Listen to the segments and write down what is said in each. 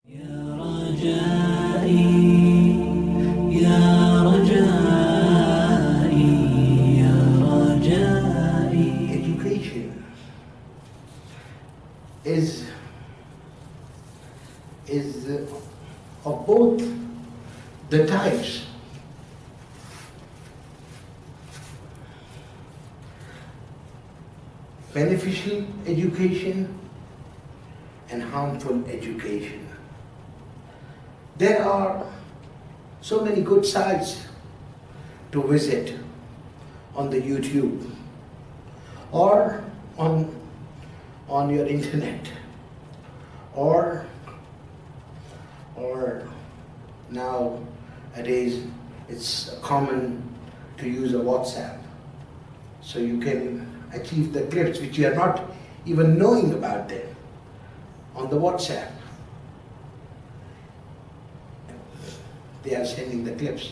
يا رجائي يا رجائي يا رجائي. Education is of both the types. Beneficial education and harmful education. There are so many good sites to visit on the YouTube or on your internet or nowadays it's common to use a WhatsApp, so you can achieve the clips which you are not even knowing about them on the WhatsApp. They are sending the clips.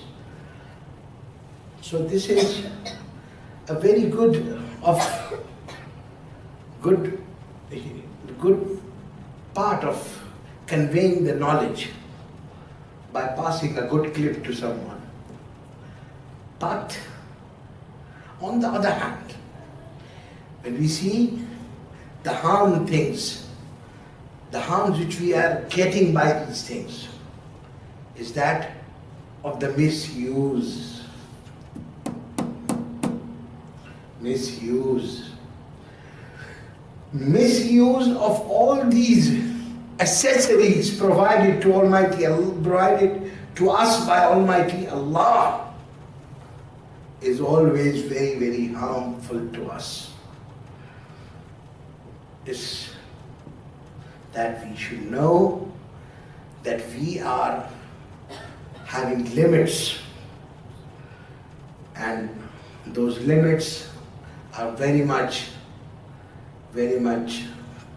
So this is a very good part of conveying the knowledge by passing a good clip to someone. But on the other hand, when we see the harms which we are getting by these things, is that of the misuse. Misuse of all these accessories provided to us by Almighty Allah is always very, very harmful to us. Is that we should know that we are having limits, and those limits are very much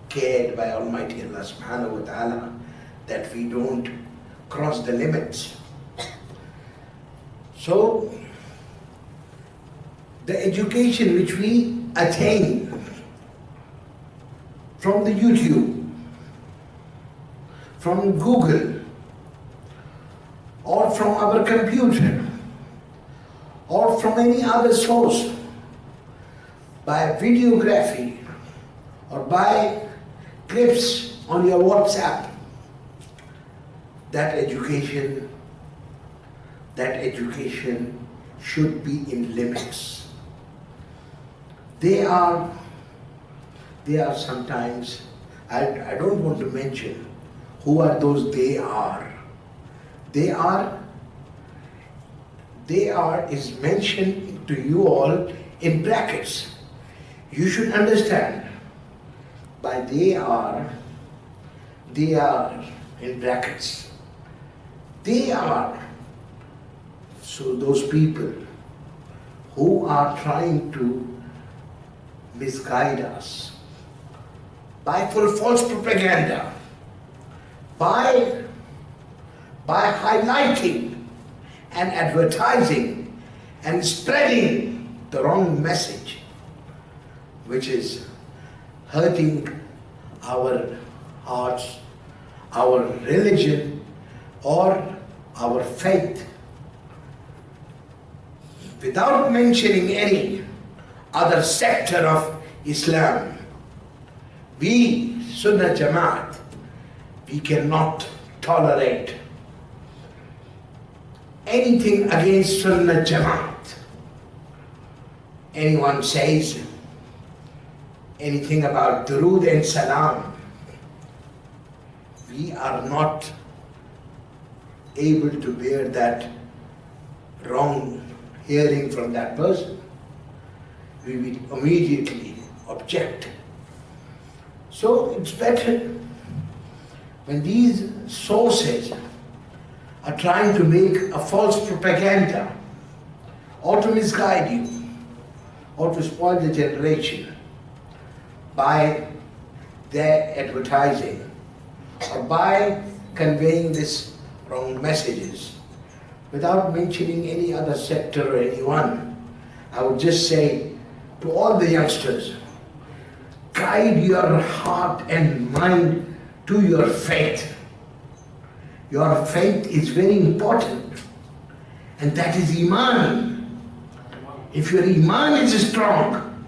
cared by Almighty Allah subhanahu wa ta'ala, that we don't cross the limits. So the education which we attain from the YouTube, from Google, or from our computer, or from any other source, by videography or by clips on your WhatsApp, that education should be in limits. They are sometimes, I don't want to mention who are those they are. They are is mentioned to you all in brackets. You should understand by they are in brackets. They are, so those people who are trying to misguide us by false propaganda, by highlighting and advertising and spreading the wrong message, which is hurting our hearts, our religion, or our faith, without mentioning any other sector of Islam. We, Sunnah Jamaat, we cannot tolerate anything against Sunnah Jamaat. Anyone says anything about Durood and Salam, we are not able to bear that wrong hearing from that person. We will immediately object. So it's better when these sources are trying to make a false propaganda or to misguide you or to spoil the generation by their advertising or by conveying these wrong messages without mentioning any other sector or anyone. I would just say to all the youngsters, guide your heart and mind to your faith. Your faith is very important. And that is Iman. If your Iman is strong,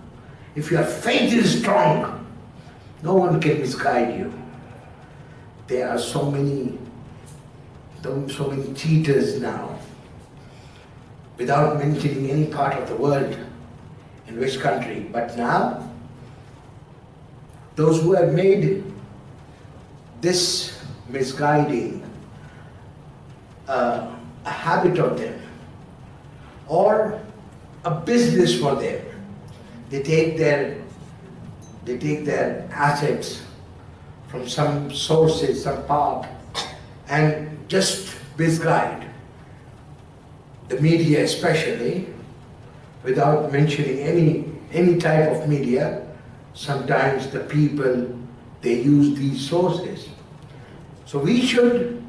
if your faith is strong, no one can misguide you. There are so many cheaters now, without mentioning any part of the world, in which country. But now, those who have made this misguiding a habit of them, or a business for them, they take their assets from some sources, some part, and just misguide the media, especially, without mentioning any type of media. Sometimes the people, they use these sources. So we should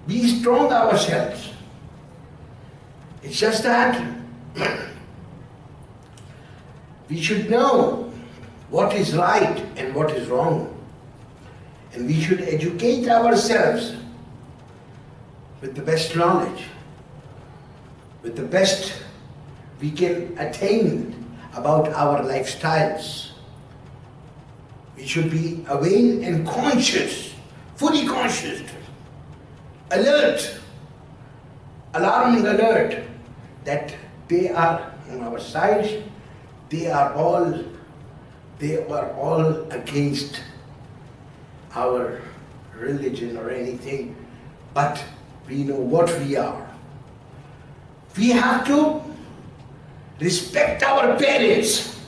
be strong ourselves. It's just that we should know what is right and what is wrong. And we should educate ourselves with the best knowledge, with the best we can attain about our lifestyles. We should be aware and conscious, fully conscious, alert, alarming alert, that they are on our side. They are all against our religion or anything, but we know what we are. We have to respect our parents.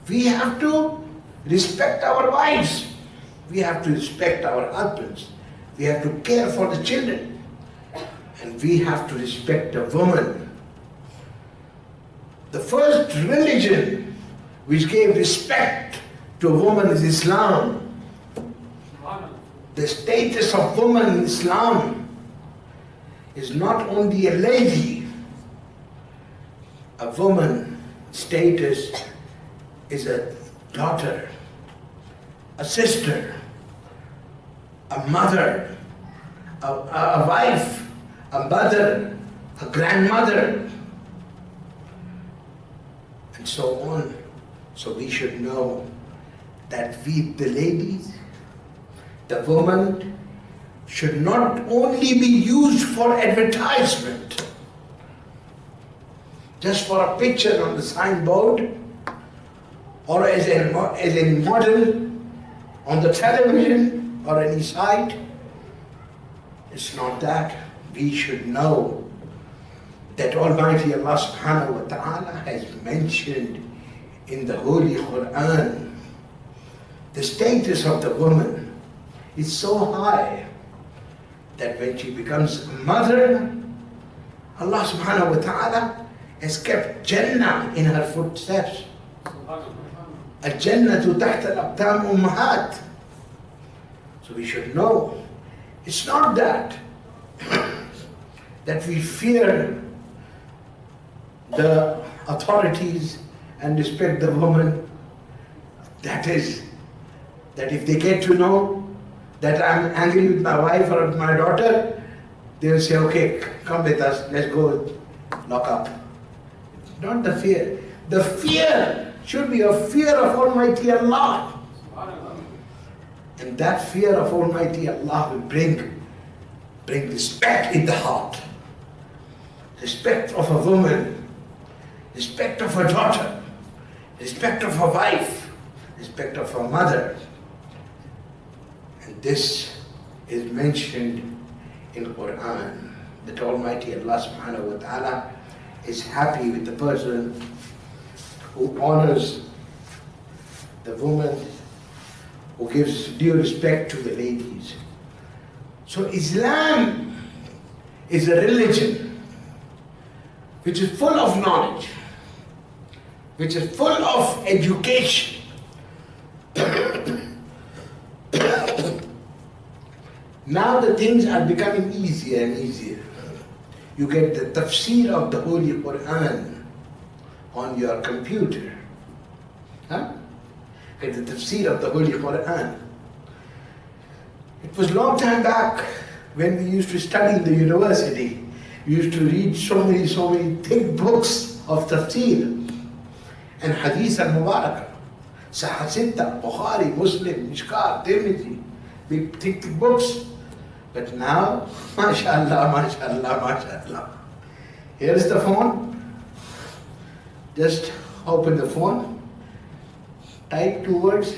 We have to respect our wives. We have to respect our husbands. We have to care for the children. And we have to respect a woman. The first religion which gave respect to a woman is Islam. The status of woman in Islam is not only a lady. A woman status is a daughter, a sister, a mother, a wife, a mother, a grandmother, and so on. So we should know that we, the ladies, the woman, should not only be used for advertisement, just for a picture on the signboard, or as a model on the television or any site. It's not that. We should know that Almighty Allah subhanahu wa ta'ala has mentioned in the Holy Quran the status of the woman is so high that when she becomes a mother, Allah subhanahu wa ta'ala has kept Jannah in her footsteps. Al-Jannatu tahta al-aqdam ummahat. So we should know, it's not that we fear the authorities and respect the woman. That is, that if they get to know that I'm angry with my wife or with my daughter, they'll say, okay, come with us, let's go lock up. Not the fear. The fear should be a fear of Almighty Allah. And that fear of Almighty Allah will bring respect in the heart. Respect of a woman, respect of a daughter, respect of a wife, respect of a mother. And this is mentioned in the Quran, that Almighty Allah subhanahu wa ta'ala is happy with the person who honors the woman, who gives due respect to the ladies. So Islam is a religion which is full of knowledge, which is full of education. Now the things are becoming easier and easier. You get the tafsir of the Holy Quran on your computer. Get the tafsir of the Holy Quran. It was long time back when we used to study in the university, we used to read so many thick books of tafsir and hadith al-Mubarak. Sahih Sitta, Bukhari, Muslim, Mishkat, Tirmidhi, big thick books. But now, mashallah, mashallah, mashallah. Here's the phone. Just open the phone, type 2 words,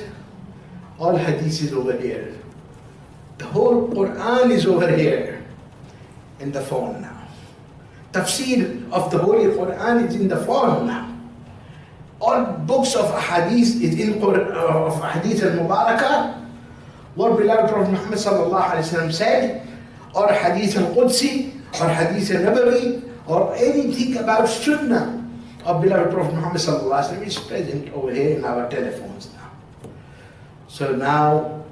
all hadith is over here. The whole Quran is over here in the phone now. Tafsir of the Holy Quran is in the phone now. All books of hadith is in of hadith al-Mubarakah. What beloved Prophet Muhammad sallallahu alaihi wasallam said, or hadith al-Qudsi, or hadith al-Nabawi, or anything about Sunnah of beloved Prophet Muhammad sallallahu alaihi wasallam is present over here in our telephones now. So now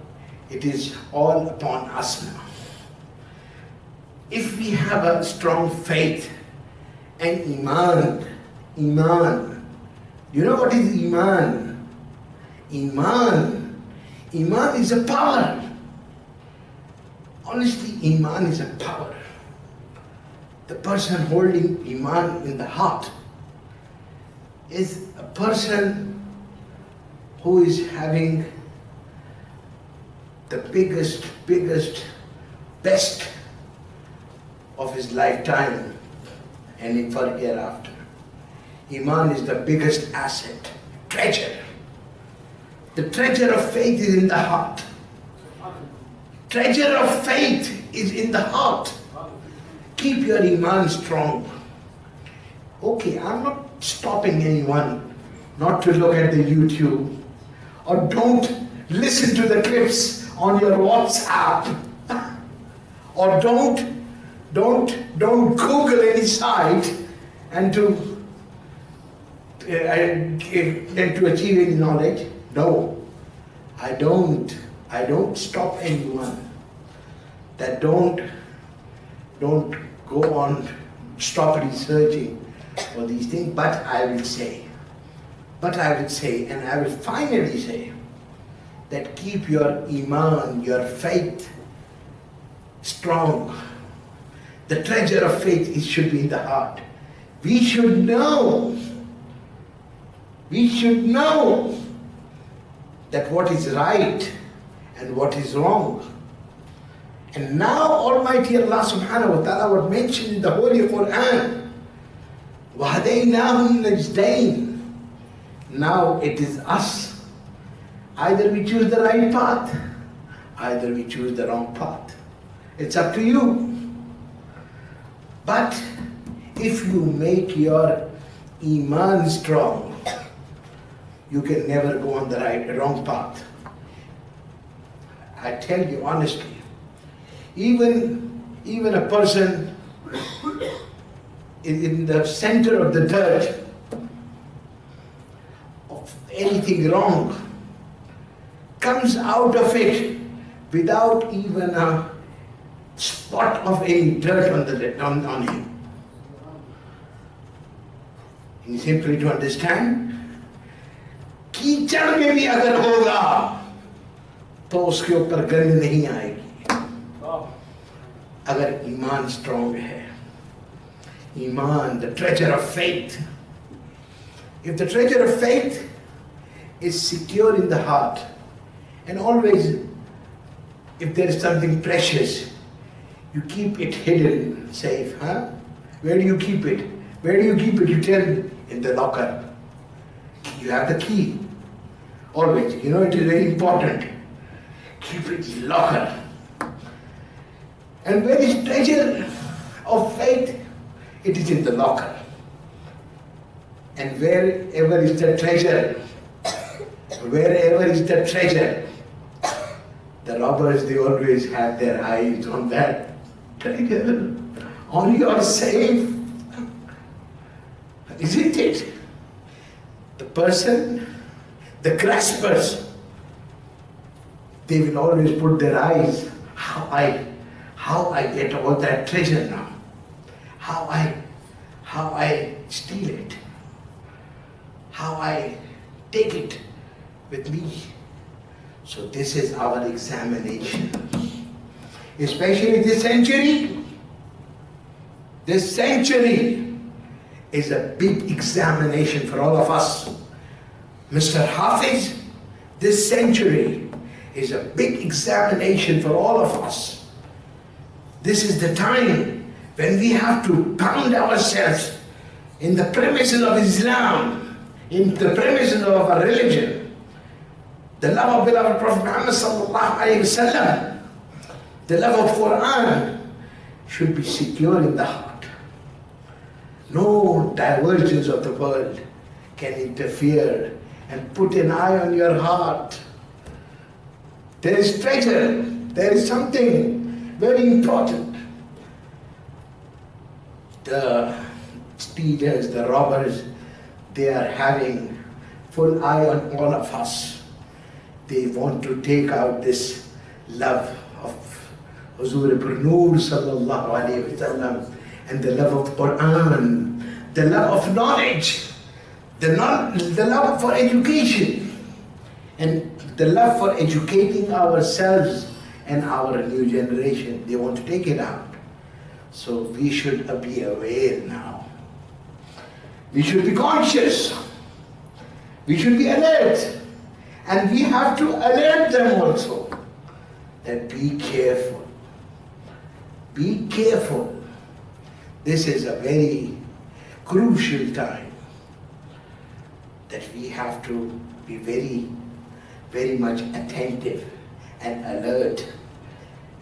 it is all upon us now. If we have a strong faith and iman, you know what is iman? Iman is a power. Honestly, iman is a power. The person holding iman in the heart is a person who is having the biggest, best of his lifetime and for hereafter. Iman is the biggest asset, treasure. The treasure of faith is in the heart. Treasure of faith is in the heart. Keep your iman strong. Okay, I'm not stopping anyone not to look at the YouTube, or don't listen to the clips on your WhatsApp, or don't Google any site and to achieve any knowledge. No, I don't stop anyone. That don't go on, stop researching for these things. But I will say, and I will finally say, that keep your iman, your faith strong. The treasure of faith should be in the heart. We should know that what is right and what is wrong. And now Almighty Allah subhanahu wa ta'ala was mentioned in the Holy Quran. وَهَدَيْنَاهُمْ نَجْدَيْنِ. Now it is us. Either we choose the right path, either we choose the wrong path. It's up to you. But if you make your iman strong, you can never go on the wrong path. I tell you honestly, even a person in the center of the dirt of anything wrong comes out of it without even a spot of any dirt on him. And simply to understand, कीचड़ में भी अगर होगा तो उसके ऊपर गंध नहीं आएगी अगर ईमान स्ट्रॉन्ग है. Iman, the treasure of faith. If the treasure of faith is secure in the heart, and always if there is something precious, you keep it hidden, safe, huh? Where do you keep it? Where do you keep it? You tell me. In the locker. You have the key. Always. You know, it is very important. Keep it in the locker. And where is treasure of faith? It is in the locker. And wherever is the treasure, the robbers, they always have their eyes on that treasure, on your safe. Isn't it? The person, the graspers, they will always put their eyes, how I get all that treasure now, how I steal it, how I take it with me. So this is our examination. especially this century. This century is a big examination for all of us. Mr. Hafiz, this century is a big examination for all of us. This is the time when we have to pound ourselves in the premises of Islam, in the premises of our religion. The love of beloved Prophet Muhammad sallallahu alayhi wasallam, the love of Quran should be secure in the heart. No divergence of the world can interfere and put an eye on your heart. There is treasure, there is something very important. The stealers, the robbers, they are having full eye on all of us. They want to take out this love of Huzur ibn Noor sallallahu alayhi wa sallam, and the love of Quran, the love of knowledge, the love for education, and the love for educating ourselves and our new generation. They want to take it out. So we should be aware now. We should be conscious. We should be alert. And we have to alert them also that be careful. Be careful. This is a very crucial time that we have to be very, very much attentive and alert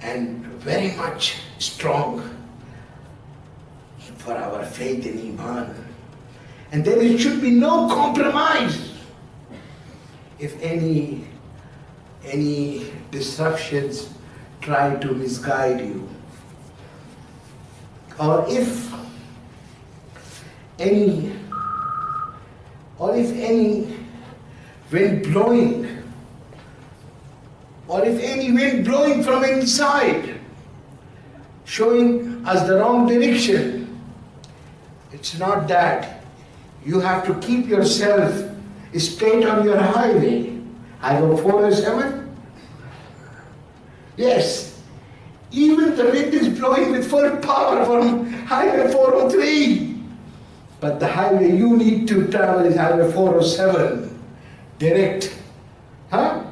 and very much strong for our faith in Iman. And there should be no compromise. If any disruptions try to misguide you, or if any wind blowing, or if any wind blowing from inside showing us the wrong direction, it's not that. You have to keep yourself straight on your highway. Highway 407? Yes. Even the wind is blowing with full power from Highway 403. But the highway you need to travel is Highway 407. Direct. Huh?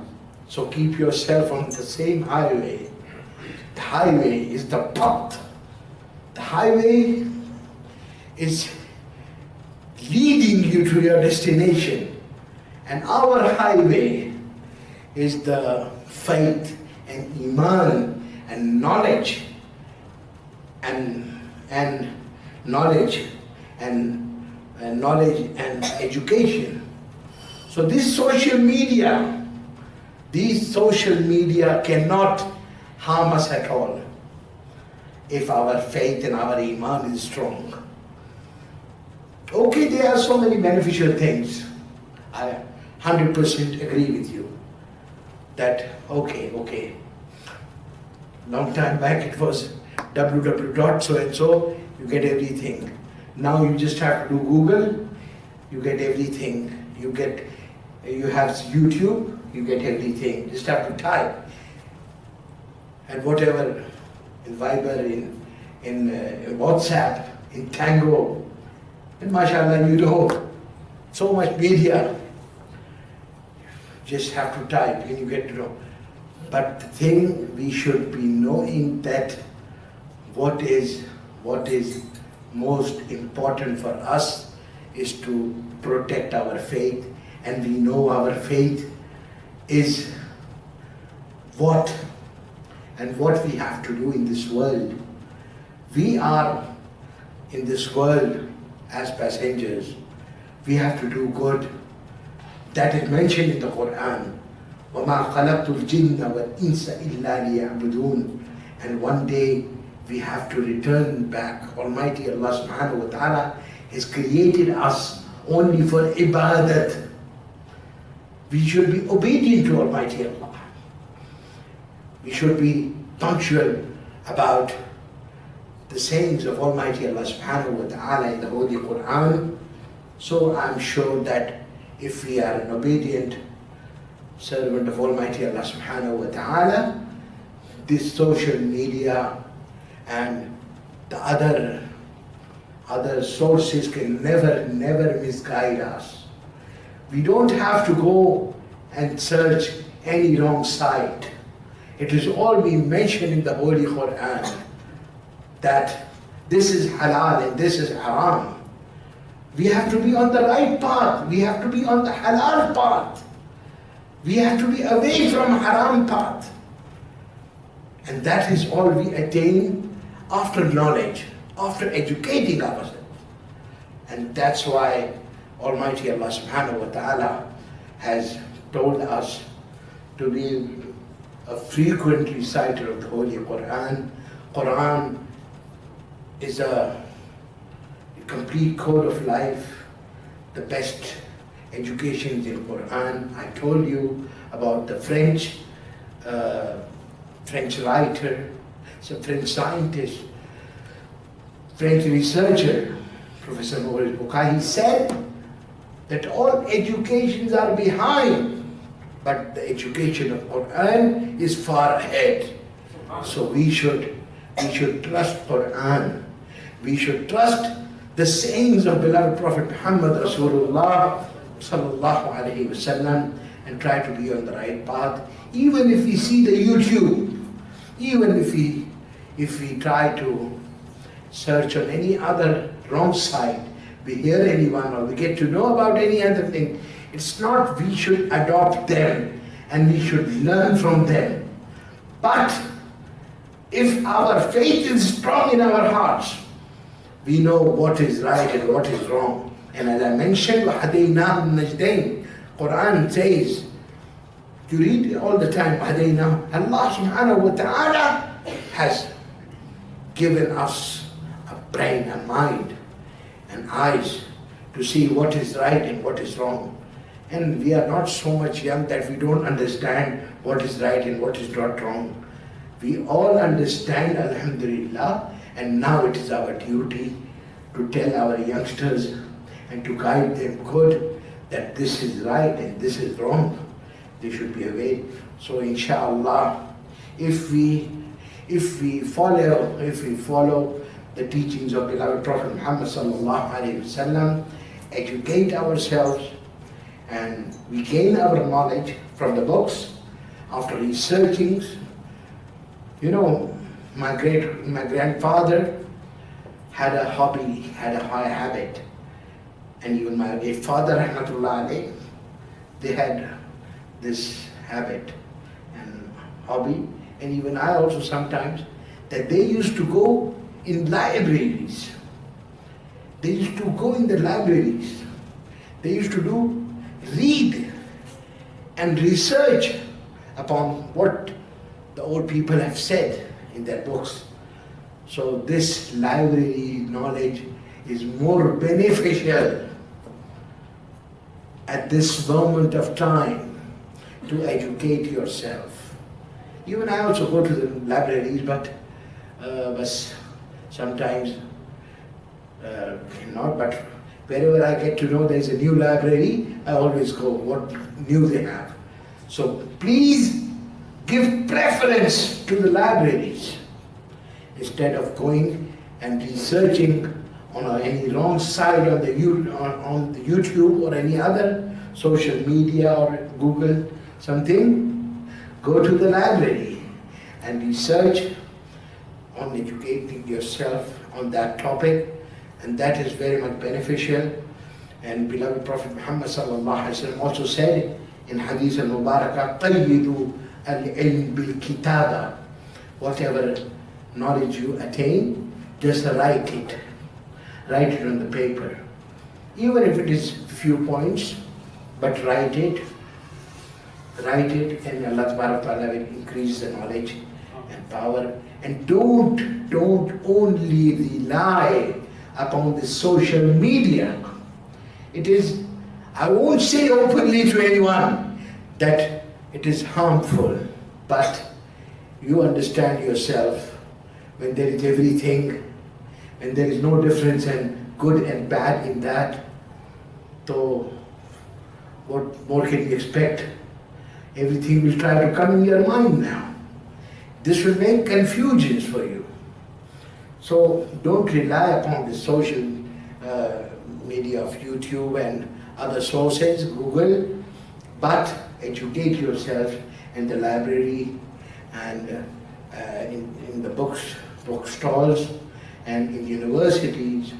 So keep yourself on the same highway. The highway is the path. The highway is leading you to your destination. And our highway is the faith and Iman and knowledge and knowledge and education. So these social media cannot harm us at all if our faith and our Iman is strong. Okay, there are so many beneficial things. I 100% agree with you that okay. Long time back it was www. so and so, you get everything. Now you just have to do Google, you get everything. You have YouTube, you get everything. Just have to type. And whatever in Viber, in WhatsApp, in Tango, and mashallah, you know, so much media. Just have to type and you get to know. But the thing we should be knowing that what is most important for us is to protect our faith, and we know our faith is what we have to do in this world. We are in this world as passengers. We have to do good. That is mentioned in the Quran. وَمَا خَلَقْتُ الْجِنَّ وَالْإِنسَ إِلَّا لِيَعْبُدُونَ. And one day we have to return back. Almighty Allah subhanahu wa ta'ala has created us only for ibadat. We should be obedient to Almighty Allah. We should be punctual about the sayings of Almighty Allah subhanahu wa ta'ala in the Holy Quran. So I'm sure that if we are an obedient servant of Almighty Allah subhanahu wa ta'ala, this social media and the other sources can never misguide us. We don't have to go and search any wrong site. It is all been mentioned in the Holy Quran that this is halal and this is haram. We have to be on the right path. We have to be on the halal path. We have to be away from haram path. And that is all we attain after knowledge, after educating ourselves. And that's why Almighty Allah subhanahu wa ta'ala has told us to be a frequent reciter of the Holy Quran. Quran is a complete code of life. The best education is in Quran. I told you about the French writer, some French scientist, French researcher, Professor Maurice Bucay. He said that all educations are behind, but the education of Quran is far ahead. So we should trust Quran. We should trust the sayings of beloved Prophet Muhammad Rasulullah sallallahu alaihi wasallam and try to be on the right path. Even if we see the YouTube, even if we try to search on any other wrong site, we hear anyone or we get to know about any other thing, it's not we should adopt them and we should learn from them. But if our faith is strong in our hearts, we know what is right and what is wrong. And as I mentioned, وَهَدَيْنَاهُ النَّجْدَيْنِ, Quran says, you read it all the time, وَهَدَيْنَاهُ. Allah subhanahu wa ta'ala has given us a brain, a mind, and eyes to see what is right and what is wrong. And we are not so much young that we don't understand what is right and what is not wrong. We all understand, alhamdulillah, and now it is our duty to tell our youngsters and to guide them good that this is right and this is wrong. They should be away. So inshallah, if we follow the teachings of beloved Prophet Muhammad sallallahu alaihi wasallam, educate ourselves, and we gain our knowledge from the books after researching. You know, my grandfather had a hobby, had a high habit, and even my late father, rahmatullah alayh, they had this habit and hobby, and even I also sometimes, that they used to go in libraries. They used to go in the libraries. They used to read and research upon what the old people have said in their books. So this library knowledge is more beneficial at this moment of time to educate yourself. Even I also go to the libraries, but sometimes not, but wherever I get to know there is a new library, I always go, what new they have. So please give preference to the libraries instead of going and researching on any wrong site on the YouTube or any other social media or Google something. Go to the library and research on educating yourself on that topic, and that is very much beneficial. And beloved Prophet Muhammad sallallahu alaihi wasallam also said in Hadith al-Mubarakah, قَيِّدُوا الْعِلْمِ بِالْكِتَابَةِ. Whatever knowledge you attain, just write it. Write it on the paper. Even if it is few points, but write it, and Allah Ta'ala will increase the knowledge and power. And don't only rely upon the social media. It is, I won't say openly to anyone that it is harmful, but you understand yourself when there is everything, when there is no difference in good and bad in that, so what more can we expect? Everything will try to come in your mind now. This will make confusions for you. So don't rely upon the social media of YouTube and other sources, Google, but educate yourself in the library and in the book stalls and in universities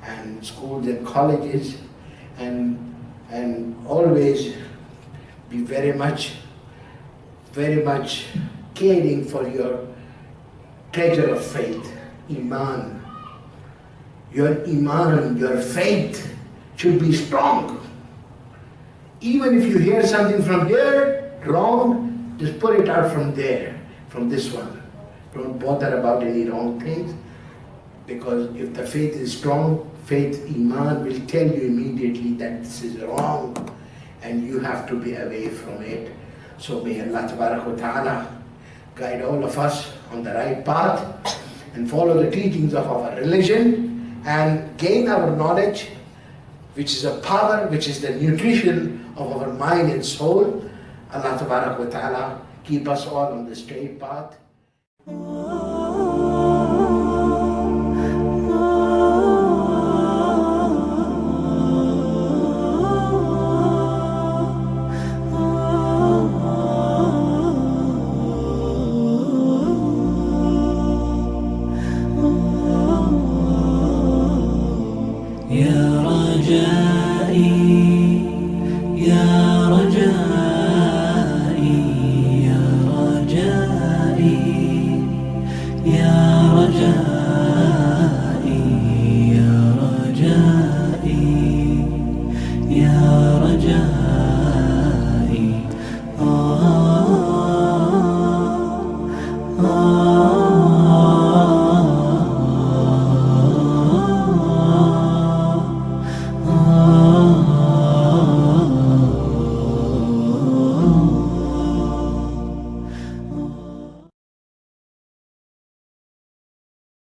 and schools and colleges, and always be very much caring for your treasure of faith, Iman. Your Iman, your faith should be strong. Even if you hear something from here wrong, just put it out from there, from this one. Don't bother about any wrong things, because if the faith is strong, faith, Iman, will tell you immediately that this is wrong and you have to be away from it. So may Allah Ta'ala guide all of us on the right path and follow the teachings of our religion and gain our knowledge, which is a power, which is the nutrition of our mind and soul. Allah Ta'ala keep us all on the straight path. يا رجائي يا رجائي يا رجائي يا رجائي